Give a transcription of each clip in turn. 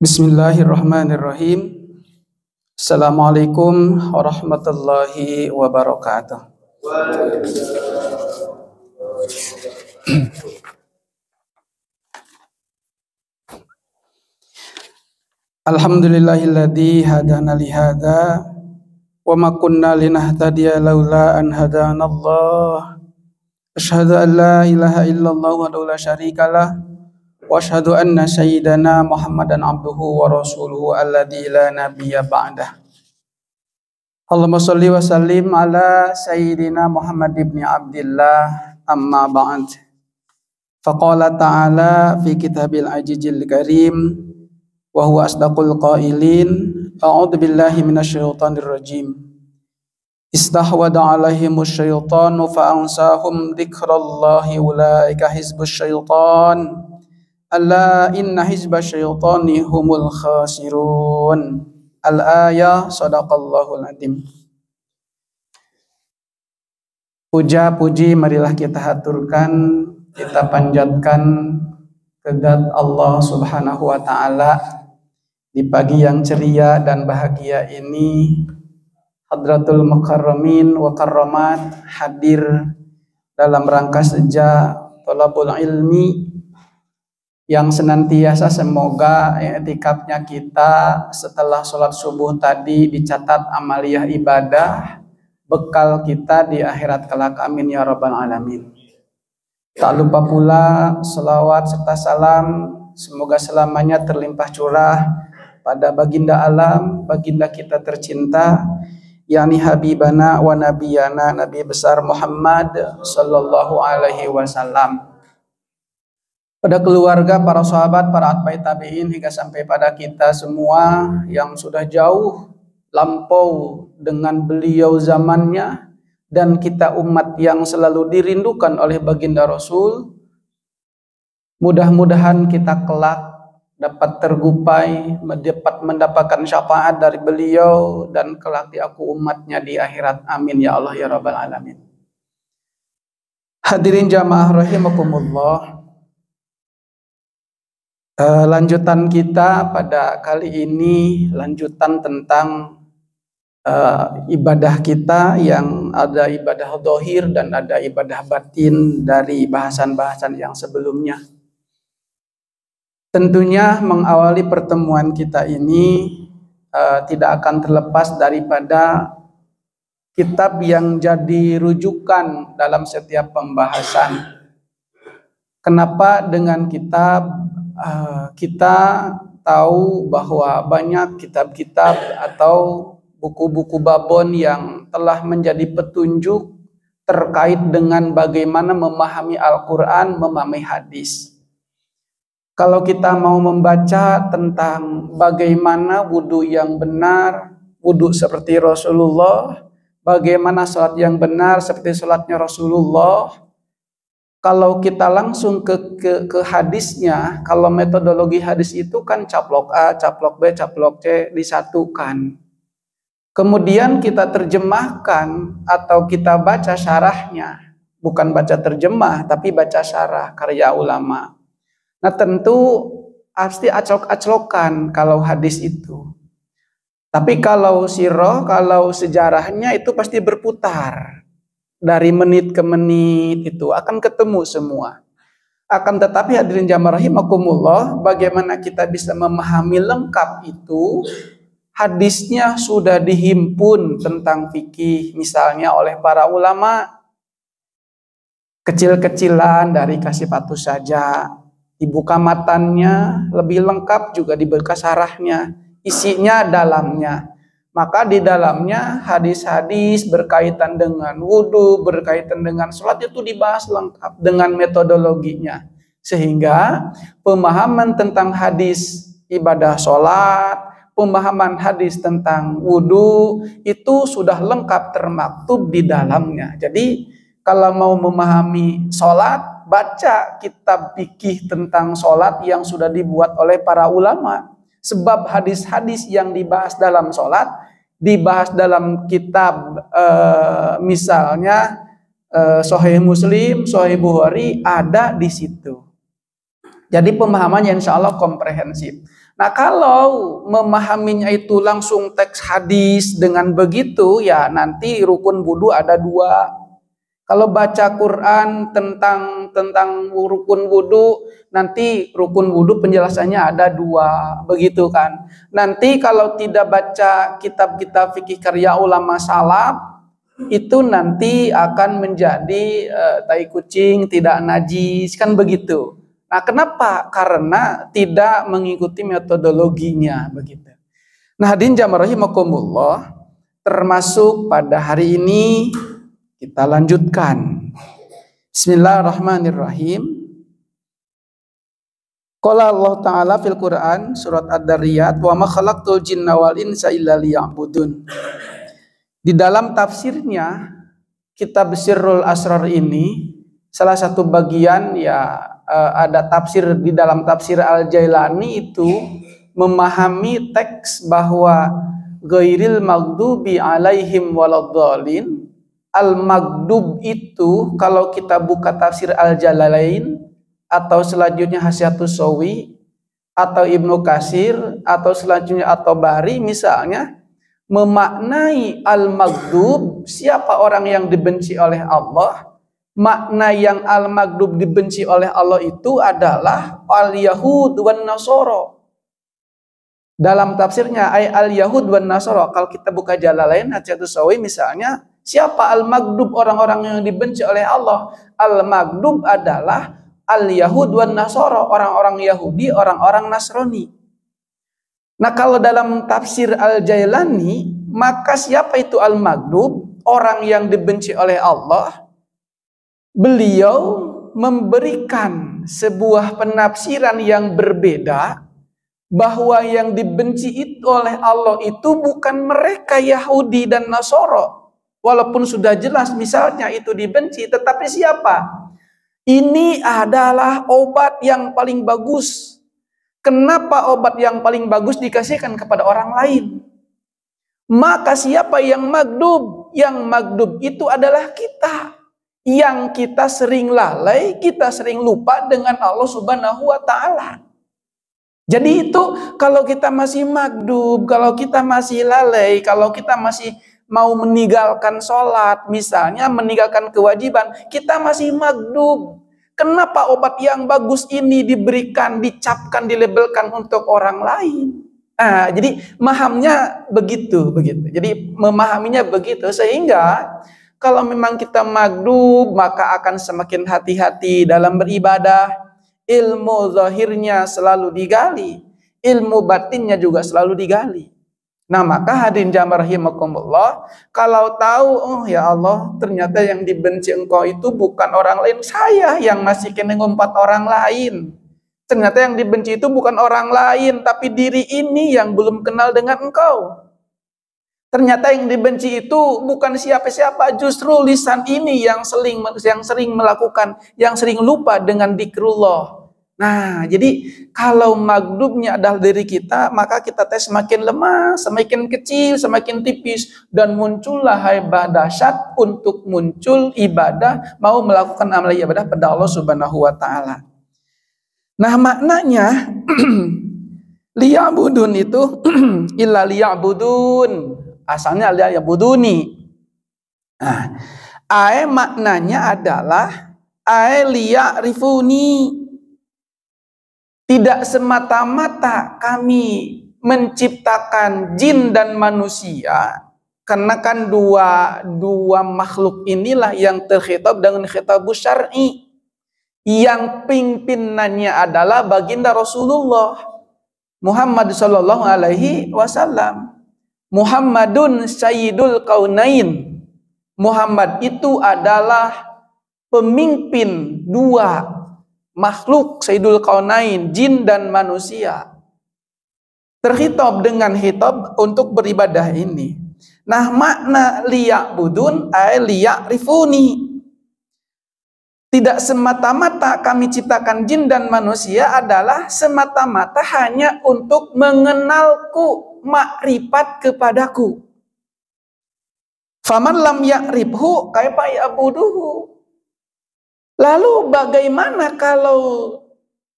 Bismillahirrahmanirrahim. Assalamualaikum warahmatullahi wabarakatuh. Alhamdulillahilladzi hadana li hadza wa ma kunna linahtadiya laula an hadanallah. Asyhadu an la ilaha illallah wahdahu la syarikalah wa asyhadu anna sayyidana Muhammadan abduhu wa rasuluhu alladzi la nabiyya ba'dah. Allahumma shalli wa sallim ala sayyidina Muhammad ibn Abdillah amma ba'd. Faqala ta'ala fi kitabil ajizil karim wa huwa asdaqul qailin. A'udzu billahi minasyaitonir rajim. Istahwada 'alaihimus syaitanu fa ansahum dzikrallahi ulaika hizbus syaitan. Alla inna hizbasy syaitani humul khasirun. Al-ayah sadaqallahul adzim. Puja-puji marilah kita haturkan, kita panjatkan kepada Allah Subhanahu wa taala di pagi yang ceria dan bahagia ini. Hadratul Mukarramin wa Karramat hadir dalam rangka sejak thalabul ilmi yang senantiasa semoga i'tikafnya kita setelah sholat subuh tadi dicatat amaliyah ibadah bekal kita di akhirat kelak, amin ya rabbal alamin. Tak lupa pula selawat serta salam semoga selamanya terlimpah curah pada baginda alam, baginda kita tercinta, yakni habibana wa nabiyana, nabi besar Muhammad sallallahu alaihi wasallam, pada keluarga, para sahabat, para atba'i tabi'in, hingga sampai pada kita semua yang sudah jauh lampau dengan beliau zamannya, dan kita umat yang selalu dirindukan oleh baginda Rasul. Mudah-mudahan kita kelak dapat tergupai, dapat mendapatkan syafaat dari beliau, dan kelak diaku umatnya di akhirat, amin ya Allah ya rabbal alamin. Hadirin jamaah rahimakumullah. Lanjutan kita pada kali ini, lanjutan tentang ibadah kita yang ada ibadah dzahir dan ada ibadah batin dari bahasan-bahasan yang sebelumnya. Tentunya mengawali pertemuan kita ini tidak akan terlepas daripada kitab yang jadi rujukan dalam setiap pembahasan. Kenapa dengan kitab? Kita tahu bahwa banyak kitab-kitab atau buku-buku babon yang telah menjadi petunjuk terkait dengan bagaimana memahami Al-Quran, memahami hadis. Kalau kita mau membaca tentang bagaimana wudhu yang benar, wudhu seperti Rasulullah, bagaimana salat yang benar seperti salatnya Rasulullah, kalau kita langsung ke hadisnya, kalau metodologi hadis itu kan caplok A, caplok B, caplok C disatukan. Kemudian kita terjemahkan atau kita baca syarahnya, bukan baca terjemah tapi baca syarah karya ulama. Nah tentu pasti aclok-aclokan kalau hadis itu. Tapi kalau sirah, kalau sejarahnya itu pasti berputar. Dari menit ke menit itu akan ketemu semua. Akan tetapi hadirin jamaah rahimakumullah, bagaimana kita bisa memahami lengkap itu? Hadisnya sudah dihimpun tentang fikih misalnya oleh para ulama. Kecil-kecilan dari kasih patuh saja. Dibuka matannya, lebih lengkap juga dibuka syarahnya. Isinya dalamnya. Maka di dalamnya hadis-hadis berkaitan dengan wudhu, berkaitan dengan sholat itu dibahas lengkap dengan metodologinya. Sehingga pemahaman tentang hadis ibadah sholat, pemahaman hadis tentang wudhu itu sudah lengkap termaktub di dalamnya. Jadi kalau mau memahami sholat, baca kitab fikih tentang sholat yang sudah dibuat oleh para ulama. Sebab hadis-hadis yang dibahas dalam sholat, dibahas dalam kitab misalnya Sahih Muslim, Sahih Bukhari ada di situ. Jadi pemahamannya insya Allah komprehensif. Nah, kalau memahaminya itu langsung teks hadis dengan begitu, ya nanti rukun wudu ada dua. Kalau baca Quran tentang rukun wudu, nanti rukun wudu penjelasannya ada dua, begitu kan? Nanti kalau tidak baca kitab-kitab fikih karya ulama salaf, itu nanti akan menjadi tai kucing, tidak najis, kan begitu. Nah, kenapa? Karena tidak mengikuti metodologinya, begitu. Nah, hadirin jamaah rahimakumullah, termasuk pada hari ini kita lanjutkan. Bismillahirrahmanirrahim. Qala Allah Ta'ala fil Quran surat Ad-Dariyat, wa ma khalaqtul jinna wal insa illa liya'budun. Di dalam tafsirnya kitab Sirrul Asrar ini, salah satu bagian ya ada tafsir di dalam tafsir Al-Jailani itu memahami teks bahwa ghairil maghdubi alaihim waladhdallin. Al-maghdub itu kalau kita buka tafsir Al-Jalalain atau selanjutnya Hasyatus Sawi atau Ibnu Katsir atau selanjutnya At-Tabari misalnya memaknai al-maghdub, siapa orang yang dibenci oleh Allah. Makna yang al-maghdub dibenci oleh Allah itu adalah al-yahud wan nasoro. Dalam tafsirnya al-yahud wan nasoro, kalau kita buka Jalalain Hasyatus Sawi misalnya, siapa al-maghdub, orang-orang yang dibenci oleh Allah. Al-maghdub adalah al-yahud wan nasoro, orang-orang Yahudi, orang-orang Nasrani. Nah, kalau dalam tafsir Al-Jailani, maka siapa itu al-maghdub, orang yang dibenci oleh Allah? Beliau memberikan sebuah penafsiran yang berbeda, bahwa yang dibenci itu oleh Allah itu bukan mereka Yahudi dan Nasoro. Walaupun sudah jelas misalnya itu dibenci, tetapi siapa? Ini adalah obat yang paling bagus. Kenapa obat yang paling bagus dikasihkan kepada orang lain? Maka siapa yang maghdub? Yang maghdub itu adalah kita. Yang kita sering lalai, kita sering lupa dengan Allah Subhanahu wa Ta'ala. Jadi itu kalau kita masih maghdub, kalau kita masih lalai, kalau kita masih mau meninggalkan sholat, misalnya meninggalkan kewajiban, kita masih maghdub. Kenapa obat yang bagus ini diberikan, dicapkan, dilabelkan untuk orang lain? Nah, jadi mahamnya begitu. Jadi memahaminya begitu sehingga kalau memang kita maghdub, maka akan semakin hati-hati dalam beribadah. Ilmu zahirnya selalu digali, ilmu batinnya juga selalu digali. Nah, maka hadirin jamaah rahimakumullah, kalau tahu, oh ya Allah, ternyata yang dibenci engkau itu bukan orang lain, saya yang masih kena ngumpat orang lain. Ternyata yang dibenci itu bukan orang lain, tapi diri ini yang belum kenal dengan engkau. Ternyata yang dibenci itu bukan siapa-siapa, justru lisan ini yang sering melakukan, yang sering lupa dengan dzikrullah. Nah, jadi kalau maghdubnya adalah diri kita, maka kita semakin lemah, semakin kecil, semakin tipis, dan muncullah haibah dahsyat untuk muncul ibadah, mau melakukan amal ibadah pada Allah Subhanahu wa Ta'ala. Nah, maknanya liya'budun itu illa liya'budun, asalnya liya'buduni. Nah, maknanya adalah liya'rifuni. Tidak semata-mata kami menciptakan jin dan manusia, karena kan dua makhluk inilah yang terkhitab dengan khitabus syar'i, yang pimpinannya adalah baginda Rasulullah Muhammad sallallahu alaihi wasallam. Muhammadun sayyidul kaunain. Muhammad itu adalah pemimpin dua makhluk, sayyidul kaunain, jin dan manusia. Terkhitab dengan khitab untuk beribadah ini. Nah, makna liya'budun liya'rifuni. Tidak semata-mata kami ciptakan jin dan manusia adalah semata-mata hanya untuk mengenalku, makrifat kepadaku. Faman lam ya'rifhu kaifa ya'buduhu. Lalu bagaimana kalau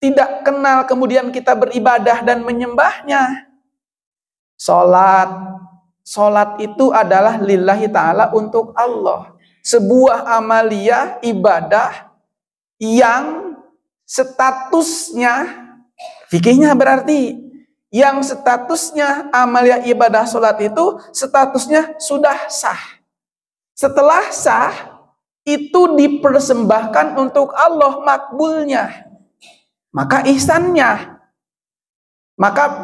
tidak kenal kemudian kita beribadah dan menyembahnya. Salat itu adalah lillahi ta'ala, untuk Allah. Sebuah amaliyah ibadah yang statusnya, fikihnya berarti, yang statusnya amaliyah ibadah salat itu statusnya sudah sah. Setelah sah, itu dipersembahkan untuk Allah, makbulnya, maka ihsannya, maka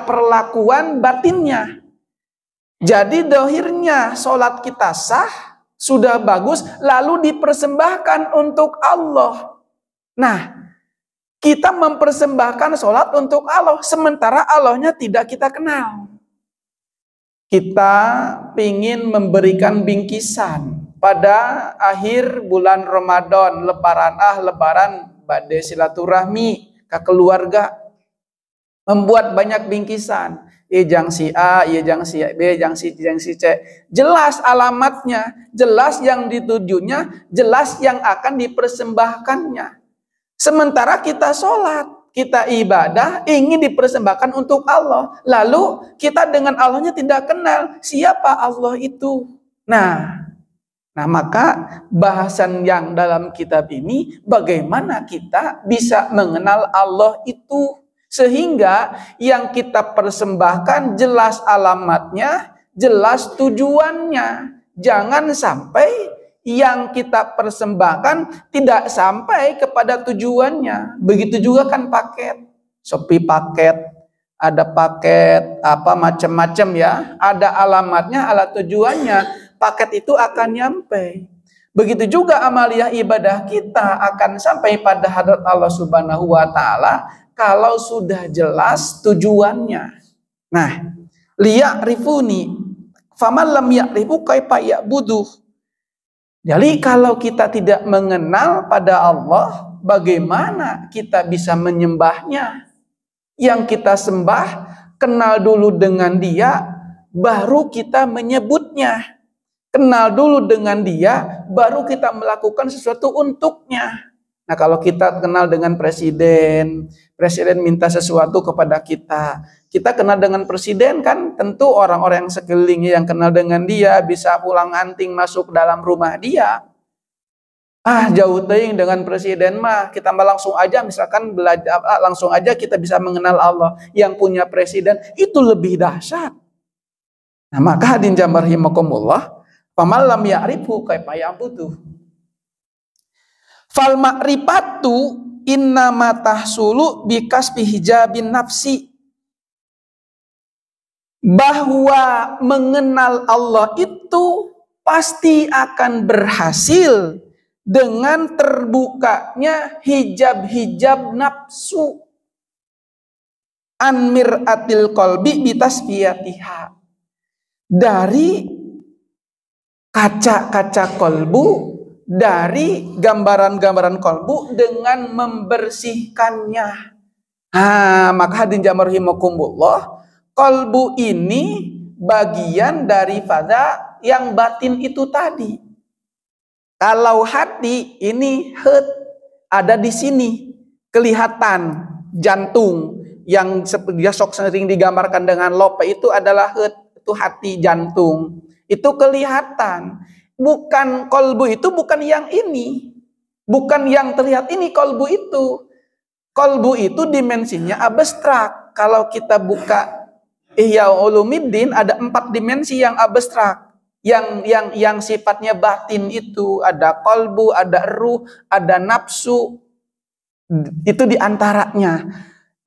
perlakuan batinnya. Jadi dohirnya sholat kita sah, sudah bagus, lalu dipersembahkan untuk Allah. Nah, kita mempersembahkan sholat untuk Allah, sementara Allahnya tidak kita kenal. Kita ingin memberikan bingkisan pada akhir bulan Ramadan, lebaran badai silaturahmi ke keluarga, membuat banyak bingkisan, jang si A, jang si B, jang si C, jelas alamatnya, jelas yang ditujunya, jelas yang akan dipersembahkannya. Sementara kita sholat, kita ibadah, ingin dipersembahkan untuk Allah, lalu kita dengan Allahnya tidak kenal siapa Allah itu. Nah, maka bahasan yang dalam kitab ini, bagaimana kita bisa mengenal Allah itu, sehingga yang kita persembahkan jelas alamatnya, jelas tujuannya. Jangan sampai yang kita persembahkan tidak sampai kepada tujuannya. Begitu juga kan paket, Shopee paket, ada paket apa macam-macam ya, ada alamatnya, ada tujuannya, paket itu akan nyampe. Begitu juga amaliyah ibadah kita akan sampai pada hadrat Allah Subhanahu wa Ta'ala kalau sudah jelas tujuannya. Nah, liya'rifuni faman lam ya'rifu kaifa ya'buduh. Jadi kalau kita tidak mengenal pada Allah, bagaimana kita bisa menyembahnya? Yang kita sembah, kenal dulu dengan Dia, baru kita menyebutnya. Kenal dulu dengan Dia, baru kita melakukan sesuatu untuknya. Nah, kalau kita kenal dengan presiden minta sesuatu kepada kita, kita kenal dengan presiden kan, tentu orang-orang yang sekelilingnya yang kenal dengan dia bisa pulang anting masuk dalam rumah dia. Jauh teuing dengan presiden mah, kita langsung aja misalkan belajar, langsung aja kita bisa mengenal Allah. Yang punya presiden itu lebih dahsyat. Nah, maka hadirin jamaah rahimakumullah, faman lam ya'rifhu kaifa ya'buduh. Fal ma'rifatu innama tahsulu bikasbi hijabin nafsi. Bahwa mengenal Allah itu pasti akan berhasil dengan terbukanya hijab-hijab nafsu. An mir'atil qalbi bitasfiyatiha. Dari kaca-kaca kolbu, dari gambaran-gambaran kolbu dengan membersihkannya. Maka hadirin jamaah rahimakumullah, kolbu ini bagian daripada yang batin itu tadi. Kalau hati ini ada di sini, kelihatan jantung yang sok sering digambarkan dengan lope itu adalah itu hati jantung. Itu kelihatan. Bukan kolbu itu, bukan yang ini, bukan yang terlihat ini kolbu itu. Kolbu itu dimensinya abstrak. Kalau kita buka Ihya Ulumuddin, ada 4 dimensi yang abstrak, yang sifatnya batin itu. Ada kolbu, ada ruh, ada nafsu. Itu diantaranya.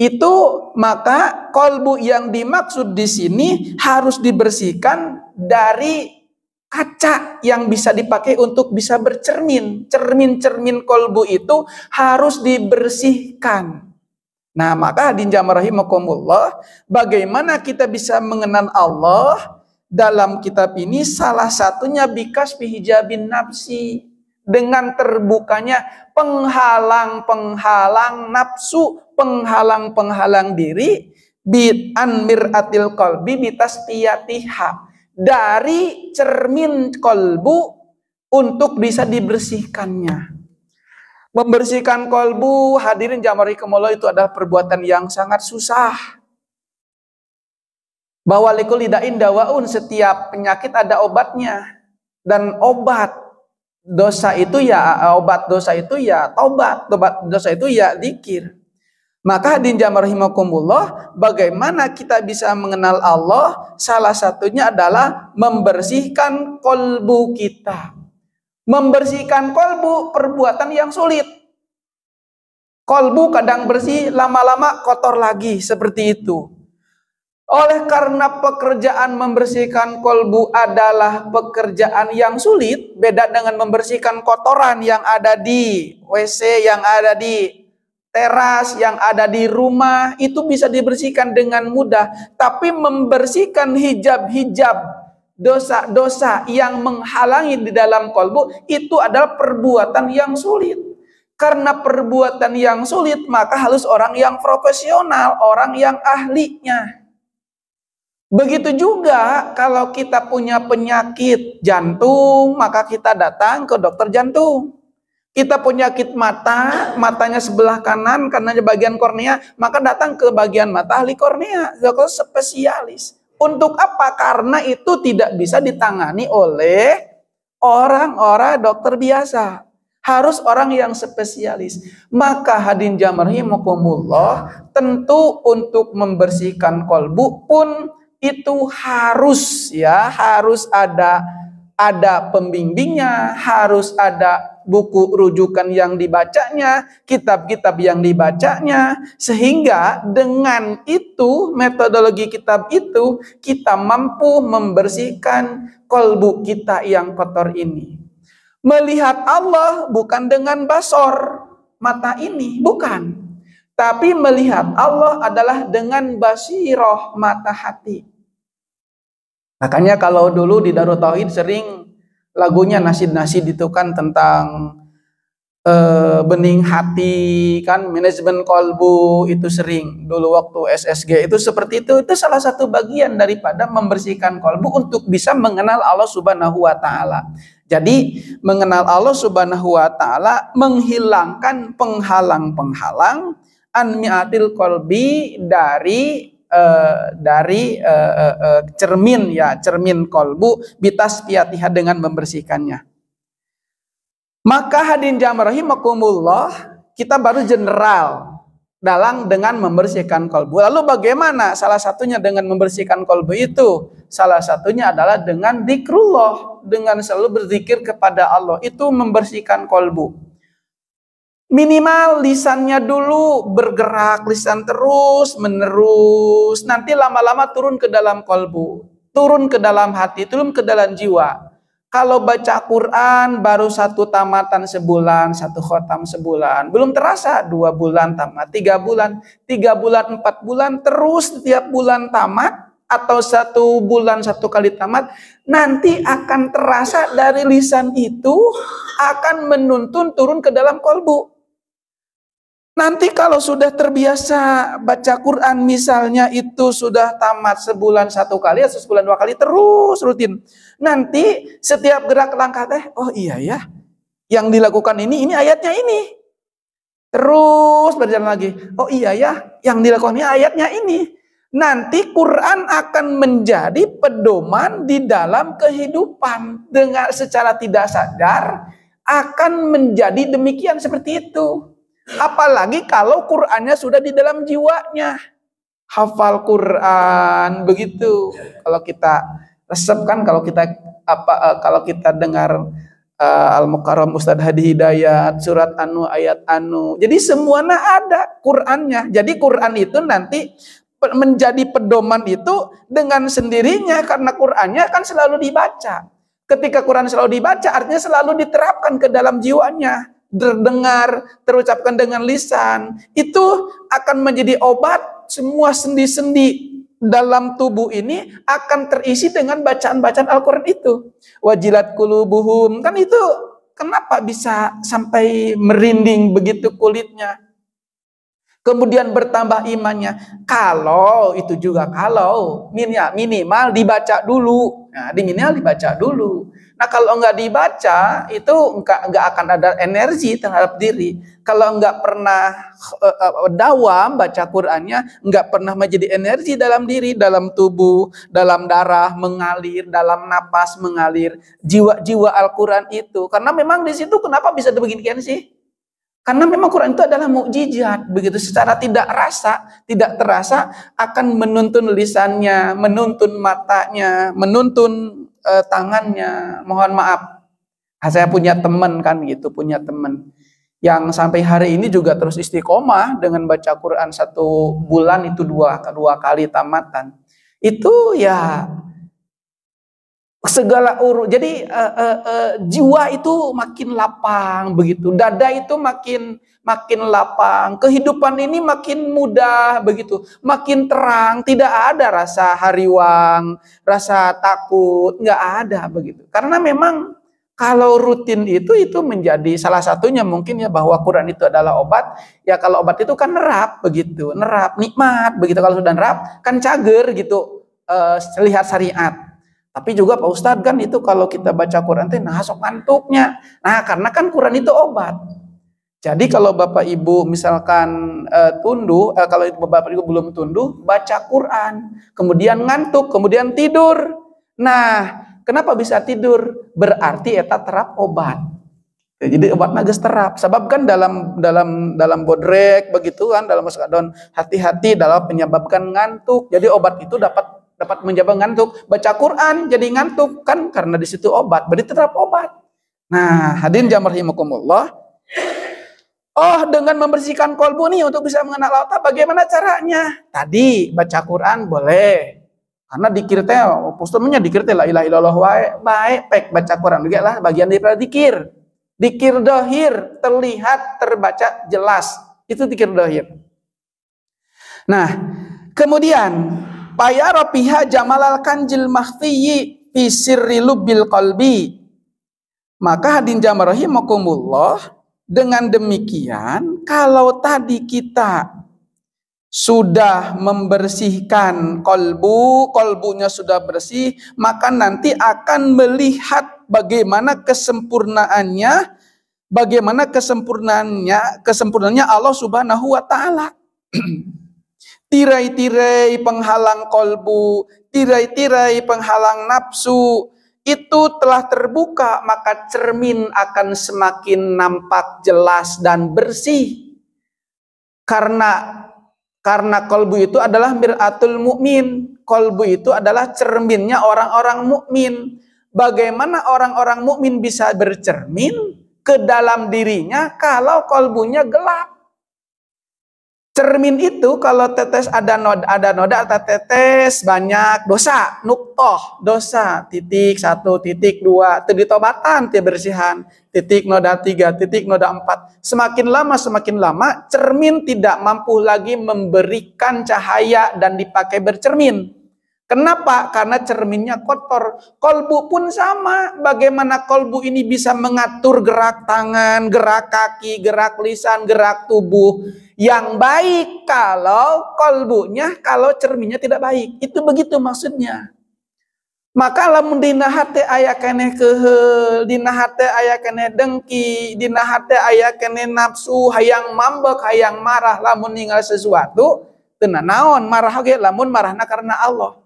Itu maka kolbu yang dimaksud di sini harus dibersihkan dari kaca yang bisa dipakai untuk bisa bercermin. Cermin-cermin kolbu itu harus dibersihkan. Nah, maka hadirin jamaah rahimakumullah, bagaimana kita bisa mengenal Allah dalam kitab ini? Salah satunya bikasbi hijabin nafsi, dengan terbukanya penghalang-penghalang nafsu, penghalang-penghalang diri, an mir'atil qalbi bitasfiyatiha, dari cermin kolbu untuk bisa dibersihkannya. Membersihkan kolbu, hadirin jamaah rahimakumullah, itu adalah perbuatan yang sangat susah. Bahwa likulli da'in dawaun, setiap penyakit ada obatnya. Dan obat dosa itu ya taubat, obat dosa itu ya zikir. Maka hadirin jamaah rahimakumullah, bagaimana kita bisa mengenal Allah? Salah satunya adalah membersihkan kolbu kita. Membersihkan kolbu perbuatan yang sulit. Kolbu kadang bersih, lama-lama kotor lagi, seperti itu. Oleh karena pekerjaan membersihkan kolbu adalah pekerjaan yang sulit, beda dengan membersihkan kotoran yang ada di WC, yang ada di teras, yang ada di rumah, itu bisa dibersihkan dengan mudah. Tapi membersihkan hijab-hijab dosa-dosa yang menghalangi di dalam kolbu, itu adalah perbuatan yang sulit. Karena perbuatan yang sulit, maka harus orang yang profesional, orang yang ahlinya. Begitu juga kalau kita punya penyakit jantung, maka kita datang ke dokter jantung. Kita punya penyakit mata, matanya sebelah kanan, kanannya bagian kornea, maka datang ke bagian mata ahli kornea, dokter spesialis. Untuk apa? Karena itu tidak bisa ditangani oleh orang-orang dokter biasa. Harus orang yang spesialis. Maka hadirin jamaah rahimakumullah, tentu untuk membersihkan kolbu pun itu harus ada pembimbingnya, harus ada buku rujukan yang dibacanya, kitab-kitab yang dibacanya, sehingga dengan itu, metodologi kitab itu, kita mampu membersihkan kolbu kita yang kotor ini. Melihat Allah bukan dengan basor mata ini, bukan. Tapi melihat Allah adalah dengan basiroh mata hati. Makanya kalau dulu di Darut Tauhid sering lagunya nasid-nasid itu kan tentang bening hati, kan manajemen kolbu, itu sering dulu waktu SSG itu seperti itu salah satu bagian daripada membersihkan kolbu untuk bisa mengenal Allah Subhanahu wa taala. Jadi mengenal Allah Subhanahu wa taala menghilangkan penghalang-penghalang an mi'atil kolbi dari cermin kolbu bitas piatiha dengan membersihkannya. Maka hadirin jamaah rahimakumullah, kita baru general dengan membersihkan kolbu. Lalu bagaimana salah satunya dengan membersihkan kolbu itu? Salah satunya adalah dengan zikrullah, dengan selalu berzikir kepada Allah, itu membersihkan kolbu. Minimal lisannya dulu bergerak, lisan terus menerus, nanti lama-lama turun ke dalam kolbu, turun ke dalam hati, turun ke dalam jiwa. Kalau baca Quran baru 1 tamatan sebulan, 1 khotam sebulan, belum terasa 2 bulan tamat, 3 bulan, 3 bulan, 4 bulan, terus setiap bulan tamat, atau 1 bulan 1 kali tamat, nanti akan terasa dari lisan itu akan menuntun turun ke dalam kolbu. Nanti kalau sudah terbiasa baca Quran misalnya itu sudah tamat sebulan 1 kali atau sebulan 2 kali terus rutin. Nanti setiap gerak langkah oh iya ya, yang dilakukan ini ayatnya ini. Terus berjalan lagi. Oh iya ya, yang dilakukan ini ayatnya ini. Nanti Quran akan menjadi pedoman di dalam kehidupan, dengan secara tidak sadar akan menjadi demikian seperti itu. Apalagi kalau Qur'annya sudah di dalam jiwanya, hafal Qur'an begitu. Kalau kita resepkan, kalau kita dengar Al-Mukarram Ustadz Hadi Hidayat, surat anu ayat anu, jadi semuanya ada Qur'annya. Jadi Qur'an itu nanti menjadi pedoman itu dengan sendirinya, karena Qur'annya kan selalu dibaca. Ketika Qur'an selalu dibaca, artinya selalu diterapkan ke dalam jiwanya. Terdengar, terucapkan dengan lisan, itu akan menjadi obat. Semua sendi-sendi dalam tubuh ini akan terisi dengan bacaan-bacaan Al-Quran itu. Wajilat qulubuhum, kan itu kenapa bisa sampai merinding begitu kulitnya? Kemudian bertambah imannya. Kalau minimal dibaca dulu. Nah, minimal dibaca dulu. Nah kalau nggak dibaca itu nggak akan ada energi terhadap diri. Kalau nggak pernah dawam baca Qurannya, nggak pernah menjadi energi dalam diri, dalam tubuh, dalam darah mengalir, dalam napas mengalir, jiwa-jiwa Al-Quran itu. Karena memang di situ kenapa bisa demikian sih? Karena memang Quran itu adalah mukjizat, begitu secara tidak terasa akan menuntun lisannya, menuntun matanya, menuntun tangannya. Mohon maaf, saya punya teman kan gitu, punya teman yang sampai hari ini juga terus istiqomah dengan baca Quran 1 bulan itu dua kali tamatan. Itu ya segala jadi jiwa itu makin lapang begitu, dada itu makin lapang, kehidupan ini makin mudah begitu, makin terang, tidak ada rasa hariwang, rasa takut, nggak ada begitu. Karena memang kalau rutin itu menjadi salah satunya mungkin ya, bahwa Quran itu adalah obat. Ya kalau obat itu kan nerap begitu, nerap nikmat begitu. Kalau sudah nerap kan cager gitu, lihat syariat. Tapi juga Pak Ustadz kan itu kalau kita baca Quran itu nah sok ngantuknya. Nah karena kan Quran itu obat. Jadi kalau Bapak Ibu misalkan tunduh, kalau Bapak Ibu belum tunduh, baca Quran, kemudian ngantuk, kemudian tidur. Nah kenapa bisa tidur? Berarti eta terap obat. Jadi obatnya geus terap. Sebab kan dalam bodrek begitu kan, dalam muskadon hati-hati dalam menyebabkan ngantuk. Jadi obat itu dapat menjawab ngantuk. Baca Quran jadi ngantuk kan karena di situ obat, berarti tetap obat. Nah, hadirin jamaah rahimakumullah. Oh, dengan membersihkan kolbu nih untuk bisa mengenal Allah, bagaimana caranya? Tadi baca Quran boleh. Karena dikir teh, posturnya dikir teh la ilaha illallah wae, baik pek baca Quran juga lah bagian daripada dikir. Dikir dohir, terlihat, terbaca jelas. Itu dikir dohir. Nah, kemudian Payara piha jamalal kanjil makhfiyi fi sirri lubbil qalbi. Maka hadirin jamaah rahimakumullah, dengan demikian kalau tadi kita sudah membersihkan kolbunya sudah bersih, maka nanti akan melihat bagaimana kesempurnaannya Allah Subhanahu wa taala. Tirai-tirai penghalang kolbu, tirai-tirai penghalang nafsu, itu telah terbuka, maka cermin akan semakin nampak jelas dan bersih. Karena kolbu itu adalah mir'atul mukmin, kolbu itu adalah cerminnya orang-orang mukmin. Bagaimana orang-orang mukmin bisa bercermin ke dalam dirinya kalau kolbunya gelap? Cermin itu kalau tetes ada noda atau tetes banyak dosa, nuktoh dosa, titik 1, titik 2, itu ditobatan, bersihan, titik noda 3, titik noda 4. Semakin lama cermin tidak mampu lagi memberikan cahaya dan dipakai bercermin. Kenapa? Karena cerminnya kotor. Kolbu pun sama. Bagaimana kolbu ini bisa mengatur gerak tangan, gerak kaki, gerak lisan, gerak tubuh yang baik kalau kalau cerminnya tidak baik. Itu begitu maksudnya. Maka lamun dina hate aya keneh keheul, dina hate aya keneh dengki, dina hate aya keneh nafsu, hayang mambek, hayang marah lamun ninggal sesuatu, teu naon marah ge lamun marahna karena Allah.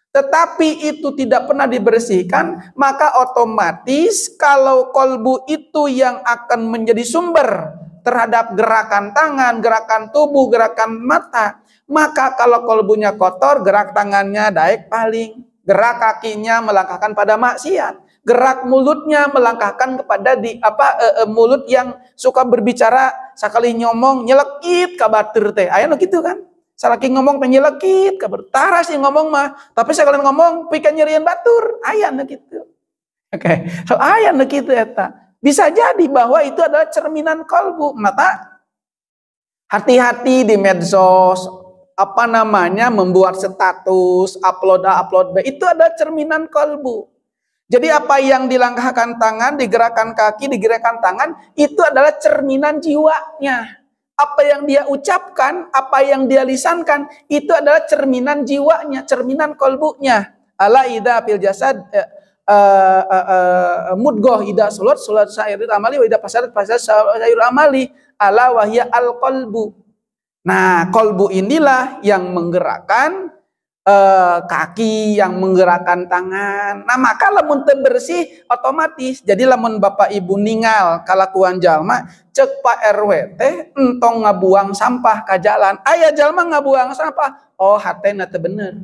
Tetapi itu tidak pernah dibersihkan, maka otomatis kalau kolbu itu yang akan menjadi sumber terhadap gerakan tangan, gerakan tubuh, gerakan mata, maka kalau kolbunya kotor, gerak tangannya daek paling, gerak kakinya melangkahkan pada maksiat, gerak mulutnya melangkahkan kepada mulut yang suka berbicara sakali nyomong nyelekit ka batur teh. Aya nu kitu kan? Salaki ngomong penyelekit, kabar sih ngomong mah, tapi sekalian ngomong pikan nyerian batur, aya nu kitu. Oke, so aya nu kitu eta. Bisa jadi bahwa itu adalah cerminan kolbu. Maka hati-hati di medsos, membuat status, upload itu adalah cerminan kolbu. Jadi apa yang dilangkahkan tangan, digerakkan kaki, digerakkan tangan, itu adalah cerminan jiwanya. Apa yang dia ucapkan, apa yang dia lisankan, itu adalah cerminan jiwanya, cerminan kolbunya. Ala idza fil jasad mudghah ida salat sairul amali wa ida fasadat sairul amali ala wahya al qalbu. Nah, kolbu inilah yang menggerakkan kaki, yang menggerakkan tangan. Nah, maka lamun teu bersih otomatis. Jadi lamun Bapak Ibu ningal kalakuan jalma cek Pak RW teh entong ngabuang sampah ka jalan. Aya jalma ngabuang sampah, oh hatena teu bener.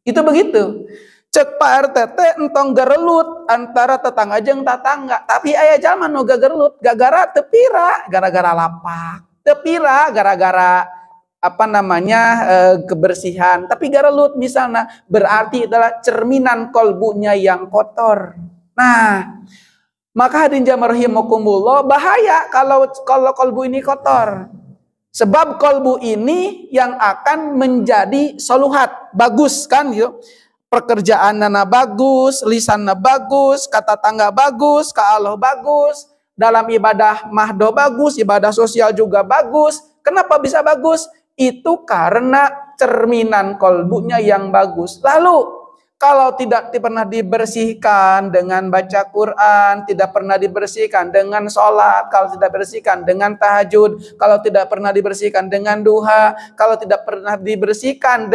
Itu begitu. Cek Pak RT teh entong gerelut antara tetangga jeung tatangga. Tapi aya jalma nu gagerelut gara-gara teu pira, gara-gara lapak. Teu pira gara-gara kebersihan, tapi garelut misalnya berarti adalah cerminan kolbunya yang kotor. Nah, maka hadirin jamaah rahimakumullah, bahaya kalau kolbu ini kotor. Sebab kolbu ini yang akan menjadi soluhat, bagus kan gitu. Pekerjaanna bagus, lisanna bagus, kata tangga bagus, ka Allah bagus, dalam ibadah mahdo bagus, ibadah sosial juga bagus. Kenapa bisa bagus? Itu karena cerminan kolbunya yang bagus. Lalu kalau tidak pernah dibersihkan dengan baca Quran, tidak pernah dibersihkan dengan sholat, kalau tidak dibersihkan dengan tahajud, kalau tidak pernah dibersihkan dengan duha, kalau tidak pernah dibersihkan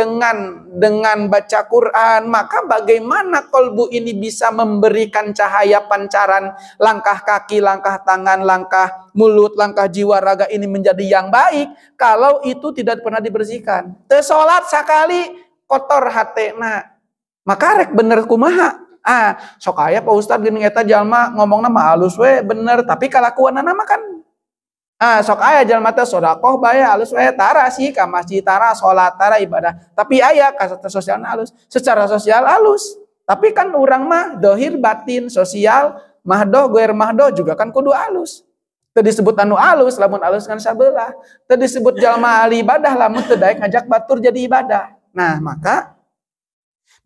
dengan baca Quran, maka bagaimana kolbu ini bisa memberikan cahaya pancaran langkah kaki, langkah tangan, langkah mulut, langkah jiwa raga ini menjadi yang baik kalau itu tidak pernah dibersihkan. Teu sholat sakali kotor hatena. Maka rek bener kumaha. Sok aya Pak Ustad geuning eta jalma ngomongna mah halus we bener, tapi kalakuanna mah kan sok aya jalma teh sedekah bae halus we tara sih ka masjid tara salat tara ibadah. Tapi aya ka sosialna halus. Secara sosial halus. Tapi kan urang mah dohir batin sosial mahdoh goer mahdoh juga kan kudu halus. Teu disebut anu halus lamun halus kan sabelah. Teu disebut jalma ahli ibadah lamun teu daek ngajak batur jadi ibadah. Nah, maka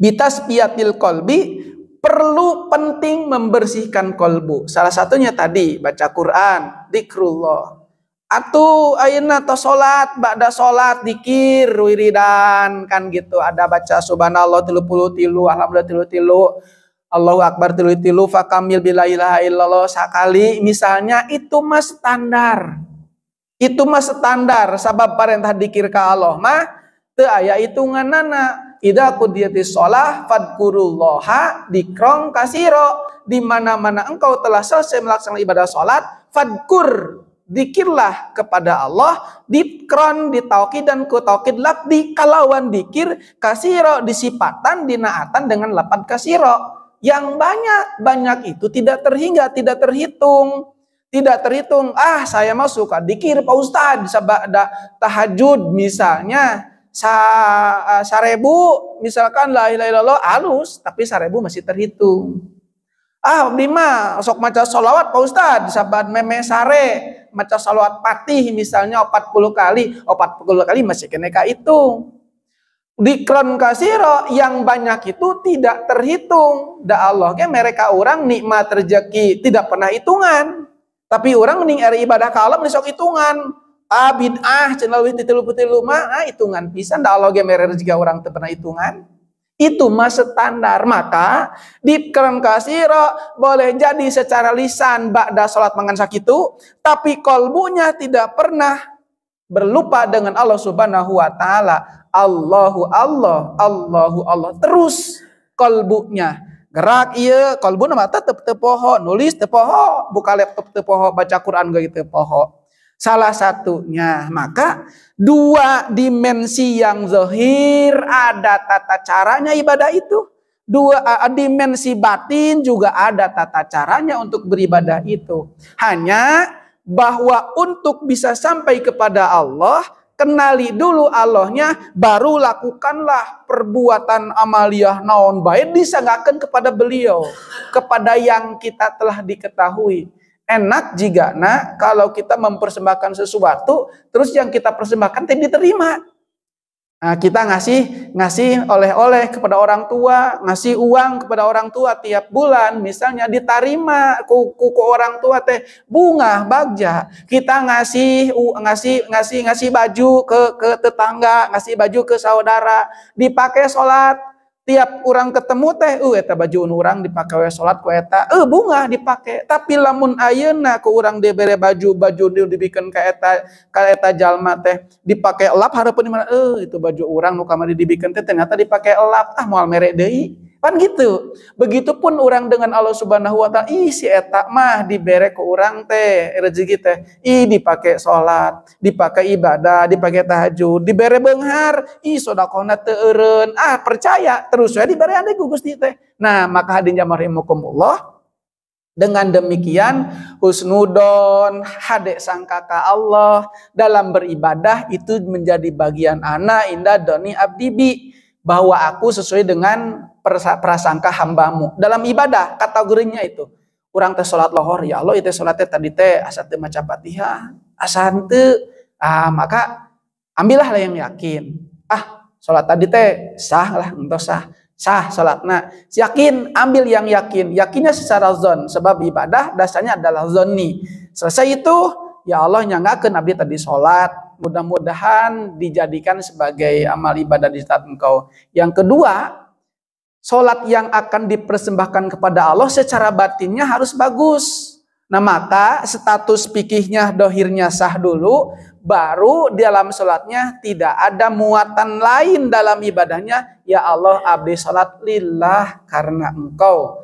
bitasfiyatil kolbi perlu penting membersihkan kolbu. Salah satunya tadi baca Quran, zikrullah. Atuh ayeuna tos salat, ba'da salat zikir wiridan kan gitu. Ada baca subhanallah 33, alhamdulillah 33, Allahu akbar 33, fakamil bila ilaha illallah sakali misalnya, itu mah standar. Itu mah standar sabab parentah zikir ka Allah mah teu aya hitunganana. Idza qudiyatis shalah fadkurullaha dzikron katsira. Di mana-mana engkau telah selesai melaksanakan ibadah salat, fadkur, dzikirlah kepada Allah, dzikron ditaukid dan kutaukid lafzi kalawan dzikir, katsira disipatan dinaatan dengan lafaz katsira. Yang banyak itu tidak terhingga, tidak terhitung. Tidak terhitung. Saya mah suka dzikir Pak Ustad sabada tahajud misalnya. 1000 misalkan la ilaha illallah halus, tapi 1000 masih terhitung. Bima sok maca sholawat Pak Ustad sabat meme sare maca sholawat patih misalnya 40 kali, 40 kali masih kena hitung. Dikron kasiro yang banyak itu tidak terhitung. Da Allah ke mereka orang nikmat rezeki tidak pernah hitungan. Tapi orang mending ibadah ka Allah sok hitungan. Bid'ah cenah leuwih ti 33 mah hitungan pisan da Allah ge mere rezeki orang teu pernah hitungan. Itu mah standar. Maka dikron kasiro boleh jadi secara lisan ba'da salat mangan sakitu, tapi kolbunya tidak pernah berlupa dengan Allah Subhanahu wa taala. Allahu Allah, Allahu Allah terus kolbunya gerak ieu kolbuna mah tetep teu poho, nulis teu poho, buka laptop teu poho, baca Quran ge teu poho. Salah satunya, maka dua dimensi yang zahir ada tata caranya ibadah itu. Dua dimensi batin juga ada tata caranya untuk beribadah itu. Hanya bahwa untuk bisa sampai kepada Allah, kenali dulu Allahnya, baru lakukanlah perbuatan amaliyah naon bae disanggakeun kepada beliau, kepada yang kita telah diketahui. Enak jika kalau kita mempersembahkan sesuatu terus yang kita persembahkan tidak diterima. Nah, kita ngasih oleh-oleh kepada orang tua, ngasih uang kepada orang tua tiap bulan misalnya diterima ku orang tua teh bunga bagja. Kita ngasih baju ke tetangga, ngasih baju ke saudara, dipakai sholat tiap orang ketemu teh eta baju orang dipake we salat ku eta bunga dipake, tapi lamun ayeuna ku urang dibere baju dibikeun ka eta jalma teh dipake elap hareupeun mana itu baju urang nu kamari dibikeun teh ternyata dipake elap moal mere deui kan gitu. Begitupun orang dengan Allah Subhanahu wa taala, si eta mah dibere ku urang teh rezeki teh dipake salat, dipake ibadah, dipake tahajud, dibere beunghar, sedekahna teu eureun, percaya terus we dibere ade ku Gusti teh. Nah, maka hadirin jamaah rahimakumullah, dengan demikian husnudon, hade sangka ka Allah dalam beribadah itu menjadi bagian ana inda doni abdibi, bahwa aku sesuai dengan prasangka hambamu dalam ibadah. Kategorinya itu urang teh salat lohor, ya Allah itu salat teh tadi teh asa teu maca Fatihah, asa henteu, maka ambillah yang yakin, salat tadi teh sah lah, entos sah salatna, yakin, ambil yang yakin, yakinnya secara zon, sebab ibadah dasarnya adalah zonni. Selesai itu, ya Allah nyanggakeun abdi tadi salat, mudah-mudahan dijadikan sebagai amal ibadah di saat engkau. Yang kedua, salat yang akan dipersembahkan kepada Allah secara batinnya harus bagus. Nah, maka status fikihnya dohirnya sah dulu, baru di dalam salatnya tidak ada muatan lain dalam ibadahnya. Ya Allah, abdi salat lillah karena engkau,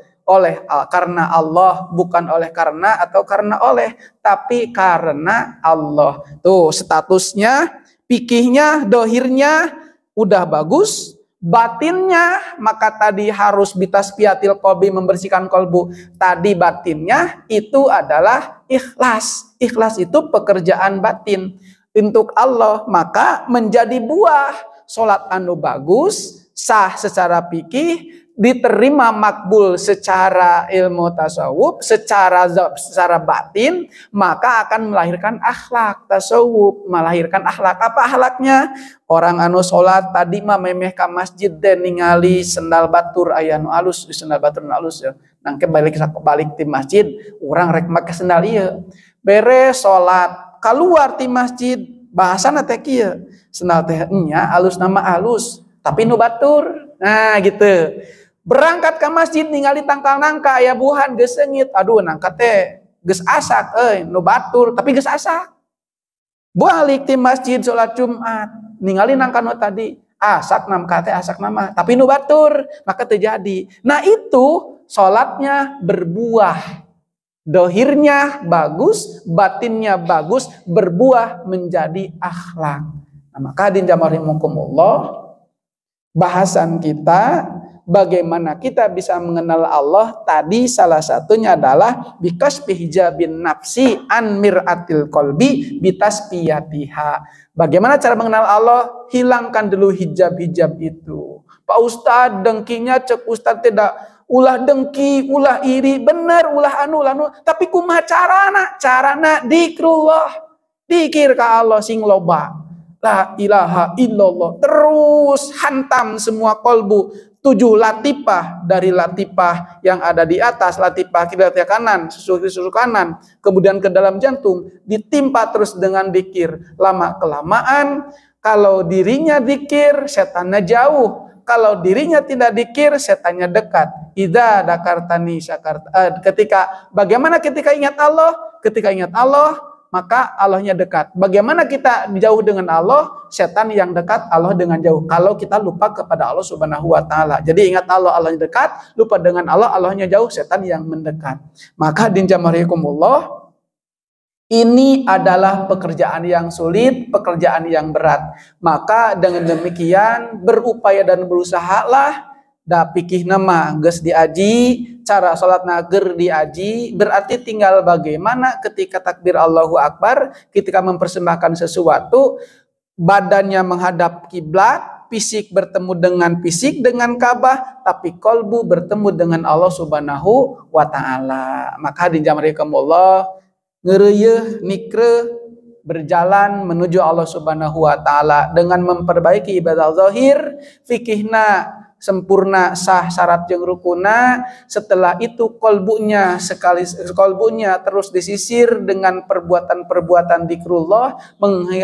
karena Allah, bukan oleh karena atau karena oleh, tapi karena Allah. Tuh statusnya, fikihnya, dohirnya udah bagus. Batinnya, maka tadi harus bitasfiyatil qalbi, membersihkan kolbu. Tadi batinnya itu adalah ikhlas. Ikhlas itu pekerjaan batin untuk Allah, maka menjadi buah. Salat anu bagus, sah secara fikih, diterima makbul secara ilmu tasawuf, secara batin, maka akan melahirkan akhlak tasawuf, melahirkan akhlak. Apa akhlaknya? Orang anu salat tadi mah memeh ka masjid teh ningali sendal batur aya nu alus, sendal batur nu alus ya. Nangke balik ti masjid, urang rek make sendal ieu. Beres salat, kaluar ti masjid, bahasana teh kieu. Sendal teh nya alus nama alus, tapi nu batur. Nah, gitu. Berangkat ke masjid ningali tangkal nangka aya buhan geus seungit. Aduh, nangka teh geus asak nu batur tapi geus asak. Balik ti masjid salat Jumat, ningali nangka nu tadi asak nangka teh asak nama tapi nu batur, maka terjadi. Nah, itu salatnya berbuah. Dohirnya bagus, batinnya bagus, berbuah menjadi akhlak. Nah, maka hadirin jamaah rahimakumullah, bahasan kita bagaimana kita bisa mengenal Allah tadi salah satunya adalah bikasfi hijabin nafsi an mir'atil qalbi bitasfiyatiha. Bagaimana cara mengenal Allah? Hilangkan dulu hijab-hijab itu. Pak Ustad dengkinya cek Ustad tidak ulah dengki, ulah iri, bener ulah anu, tapi kumaha carana dikrullah, dikir ka Allah sing loba. La ilaha illallah, terus hantam semua kolbu. 7 latifah dari latifah yang ada di atas, latifah kiri kanan, susu kanan, kemudian ke dalam jantung, ditimpa terus dengan dikir. Lama kelamaan, kalau dirinya dikir, setannya jauh. Kalau dirinya tidak dikir, setannya dekat. Idza dakartani syakarta. Bagaimana ketika ingat Allah? Ketika ingat Allah, maka Allahnya dekat. Bagaimana kita jauh dengan Allah? Setan yang dekat, Allah dengan jauh. Kalau kita lupa kepada Allah Subhanahu wa taala. Jadi ingat Allah, Allahnya dekat, lupa dengan Allah, Allahnya jauh, setan yang mendekat. Maka hadirin jamaah rahimakumullah, ini adalah pekerjaan yang sulit, pekerjaan yang berat. Maka dengan demikian berupaya dan berusahalah da pikih nama geus diaji, cara salat nager diaji, berarti tinggal bagaimana ketika takbir Allahu Akbar, ketika mempersembahkan sesuatu, badannya menghadap kiblat, fisik bertemu dengan fisik dengan Ka'bah, tapi kolbu bertemu dengan Allah Subhanahu wa taala. Maka hadirin jamaah rahimakumullah, ngeureuyeun nikre berjalan menuju Allah Subhanahu wa taala dengan memperbaiki ibadah zahir, fikihna sempurna sah syarat jeung rukuna. Setelah itu kolbunya terus disisir dengan perbuatan-perbuatan zikrullah,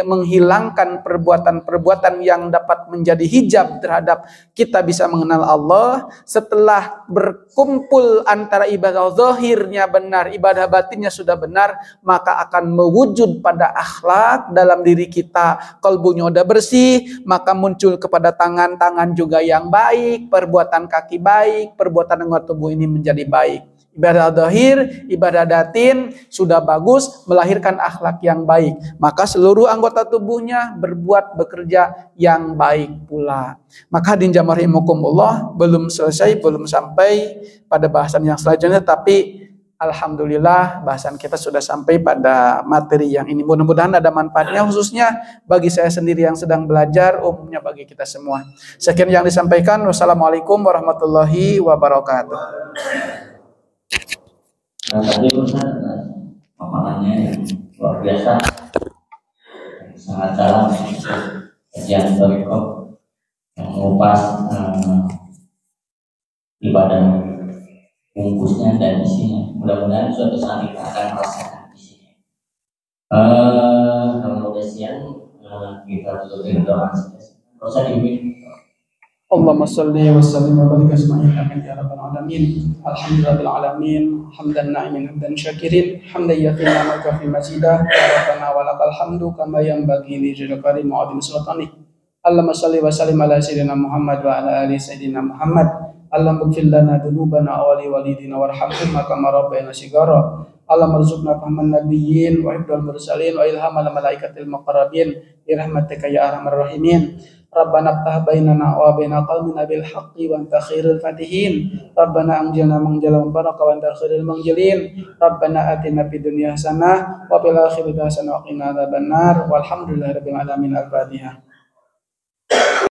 menghilangkan perbuatan-perbuatan yang dapat menjadi hijab terhadap kita bisa mengenal Allah. Setelah berkumpul antara ibadah zahirnya benar, ibadah batinnya sudah benar, maka akan mewujud pada akhlak dalam diri kita. Kalbunya udah bersih, maka muncul kepada tangan juga yang baik, perbuatan kaki baik, perbuatan anggota tubuh ini menjadi baik. Ibadah zahir, ibadah batin sudah bagus, melahirkan akhlak yang baik, maka seluruh anggota tubuhnya bekerja yang baik pula. Maka hadirin jamaah rahimakumullah, belum selesai, belum sampai pada bahasan yang selanjutnya, tapi alhamdulillah bahasan kita sudah sampai pada materi yang ini. Mudah-mudahan ada manfaatnya, khususnya bagi saya sendiri yang sedang belajar, umumnya bagi kita semua. Sekian yang disampaikan. Wassalamualaikum warahmatullahi wabarakatuh. Tadi Ustaz paparannya yang luar biasa, sangat dalam, kajian berikut yang mengupas ibadah bungkusnya dan isinya. Mudah-mudahan suatu saat kita akan merasakan isinya. Kalau udah siang, kita tutup dengan doa saja. Kalau usah diminta. Allahumma salli wa sallim wa barik amin ya rabbal alamin. Alhamdulillahil alamin, hamdan na'imin hamdan syakirin, hamdan yatina wa kafi mazidah. Rabbana wa lakal hamdu kama yanbaghi li jalali wa 'azimi sultanik. Allahumma salli wa sallim ala sayyidina Muhammad wa ala ali sayyidina Muhammad. Allahumma ighfir lana dzunubana wa li walidina warhamhum kama rabbayana shighara. Allahumma rzuqna fahman nabiyyin wa hifdzal mursalin wa ilhamal malaikatil muqarrabin bi rahmatika ya arhamar rahimin. Rabbana ftah bainana wa baina qaumina bil haqqi wa anta khairul fatihin. Rabbana anjilna manjalan baraka wa anta khairul manjilin. Rabbana atina fid dunya hasanah wa fil akhirati hasanah wa qina adzabannar. Walhamdulillahirabbil alamin. Al-Fatihah.